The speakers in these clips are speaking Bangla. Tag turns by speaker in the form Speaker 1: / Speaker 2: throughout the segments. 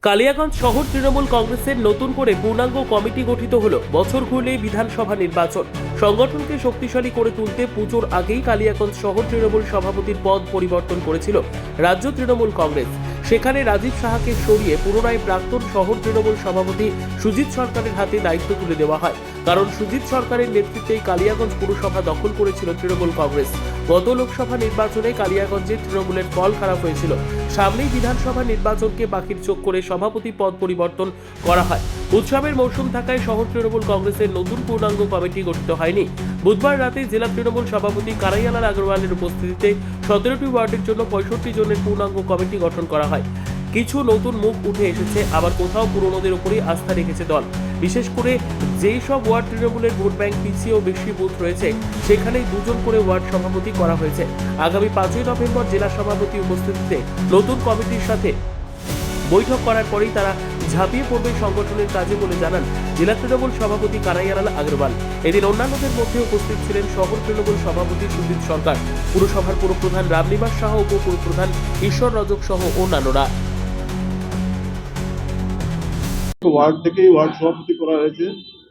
Speaker 1: কালিয়াগঞ্জ শহর তৃণমূল কংগ্রেসের নতুন করে পূর্ণাঙ্গ কমিটি গঠিত হলো। বছর ঘুরলেই বিধানসভা নির্বাচন। সংগঠনকে শক্তিশালী করে তুলতে পুজোর আগেই কালিয়াগঞ্জ শহর তৃণমূল সভাপতির পদ পরিবর্তন করেছিল রাজ্য তৃণমূল কংগ্রেস। সেখানে রাজীব সাহাকে সরিয়ে পুনরায় প্রাক্তন শহর তৃণমূল সভাপতি সুজিত সরকারের হাতে দায়িত্ব তুলে দেওয়া হয়। কারণ সুজিত সরকারের নেতৃত্বেই কালিয়াগঞ্জ পুরসভা দখল করেছিল তৃণমূল কংগ্রেস। গত লোকসভা নির্বাচনে কালিয়াগঞ্জে তৃণমূলের ফল খারাপ হয়েছিল। সামনেই বিধানসভা নির্বাচনকে পাখির চোখ করে সভাপতি পদ পরিবর্তন করা হয়। উৎসবের মৌসুম থাকায় শহর তৃণমূল কংগ্রেসের নতুন পূর্ণাঙ্গ কমিটি গঠিত হয়নি। বুধবার রাতে জেলা তৃণমূল সভাপতি কানাইয়ালাল আগরওয়ালের উপস্থিতিতে 17টি ওয়ার্ডের জন্য 65 জনের পূর্ণাঙ্গ কমিটি গঠন করা হয়। কিছু নতুন মুখ উঠে এসেছে, আবার কোথাও পুরনোদের উপরই আস্থা রেখেছে দল। বিশেষ করে যেই সব ওয়ার্ড তৃণমূলের ভোট ব্যাংক পিছিয়েও বেশি বুথ রয়েছে, সেখানেই 2 জন করে ওয়ার্ড সভাপতি করা হয়েছে। আগামী 5ই নভেম্বর জেলা সভাপতি উপস্থিতিতে নতুন কমিটির সাথে বৈঠক করার পরেই তারা ঝাঁপিয়ে পড়বে সংগঠনের কাজে বলে জানান জেলা তৃণমূল সভাপতি কানাইয়ালাল আগরওয়াল। এদিন অন্যান্যদের মধ্যে উপস্থিত ছিলেন শহর তৃণমূল সভাপতি সুজিত সরকার, পুরসভার পুরপ্রধান রামনিবাস সাহা, উপপুরপ্রধান ঈশ্বর রজক সহ অন্যান্যরা।
Speaker 2: ওয়ার্ড থেকেই ওয়ার্ড সভাপতি করা হয়েছে,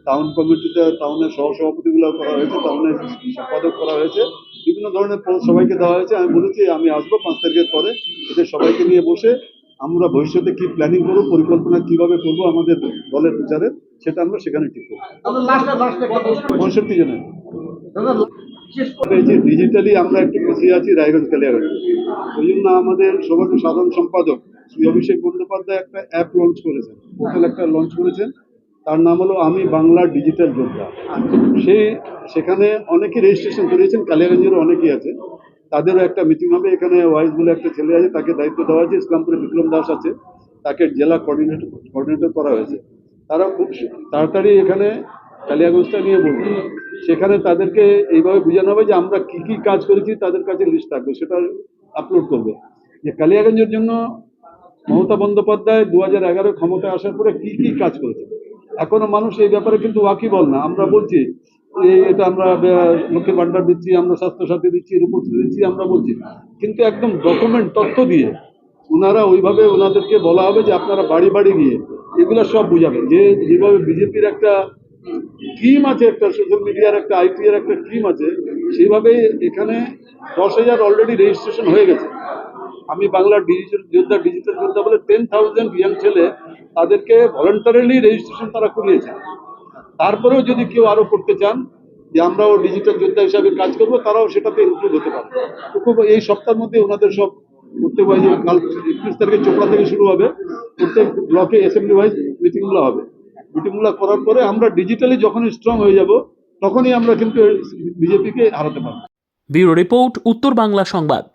Speaker 2: টাউন কমিটিতে টাউনের সহসভাপতিগুলো করা হয়েছে, টাউনের সম্পাদক করা হয়েছে, বিভিন্ন ধরনের পদ সবাইকে দেওয়া হয়েছে। আমি বলেছি আমি আসবো 5 তারিখের পরে, এদের সবাইকে নিয়ে বসে আমরা ভবিষ্যতে কি প্ল্যানিং করবো, পরিকল্পনা কিভাবে করবো আমাদের দলের প্রচারে, সেটা আমরা সেখানে ঠিক করবো। 65 জনের ডিজিটালি আমরা একটু পিছিয়ে আছি রায়গঞ্জ কালিয়াগঞ্জ। ওই জন্য আমাদের সভাপতি সাধারণ সম্পাদক শ্রী অভিষেক বন্দ্যোপাধ্যায় একটা অ্যাপ লঞ্চ করেছেন, পোর্টাল একটা লঞ্চ করেছেন, তার নাম হলো আমি বাংলা ডিজিটাল যোদ্ধা। সেখানে অনেকেই রেজিস্ট্রেশন করিয়েছেন, কালিয়াগঞ্জেরও অনেকেই আছে। তাদেরও একটা মিটিং হবে। এখানে ওয়াইজ বলে একটা ছেলে আছে, তাকে দায়িত্ব দেওয়া হয়েছে। ইসলামপুরে বিক্রম দাস আছে, তাকে জেলা কোঅর্ডিনেটর করা হয়েছে। তারা খুব তাড়াতাড়ি এখানে কালিয়াগঞ্জটা নিয়ে বলবে। সেখানে তাদেরকে এইভাবে বোঝানো হবে যে আমরা কি কি কাজ করেছি, তাদের কাছে লিস্ট থাকবে, সেটা আপলোড করবে। যে কালিয়াগঞ্জের জন্য মমতা বন্দ্যোপাধ্যায় 2011 ক্ষমতায় আসার পরে কি কি কাজ করেছে, এখনো মানুষ এই ব্যাপারে কিন্তু ওয়াকিবল না। আমরা বলছি এটা আমরা লক্ষ্মীর ভান্ডার দিচ্ছি, আমরা স্বাস্থ্যসাথী দিচ্ছি, রূপশ্রী দিচ্ছি, আমরা বলছি, কিন্তু একদম ডকুমেন্ট তথ্য দিয়ে ওনারা ওইভাবে ওনাদেরকে বলা হবে যে আপনারা বাড়ি বাড়ি গিয়ে এগুলো সব বুঝাবেন। যেভাবে বিজেপির একটা স্কিম আছে, একটা সোশ্যাল মিডিয়ার একটা আইটি এর একটা স্কিম আছে, সেইভাবেই এখানে 10,000 অলরেডি রেজিস্ট্রেশন হয়ে গেছে। আমি বাংলা ডিজিটাল যোদ্ধা বলে 10,000 ইয়াং ছেলে, তাদেরকে ভলেন্টারিলি রেজিস্ট্রেশন তারা করিয়েছে। তারপরেও যদি কেউ আরো করতে চান যে আমরাও ডিজিটাল যোদ্ধা হিসাবে কাজ করব, তারাও সেটাতে ইনক্লুড হতে পারে। তো খুব এই সপ্তাহের মধ্যে ওনাদের সব করতে পারে। যে কাল 21 তারিখে চোপড়া থেকে শুরু হবে, প্রত্যেক ব্লকে অ্যাসেম্বলি ওয়াইজ মিটিংগুলো হবে। মিটিংগুলো করার পরে আমরা ডিজিটালি যখনই স্ট্রং হয়ে যাব, তখনই আমরা কিন্তু বিজেপিকে হারাতে পারবো।
Speaker 1: ব্যুরো রিপোর্ট, উত্তর বাংলা সংবাদ।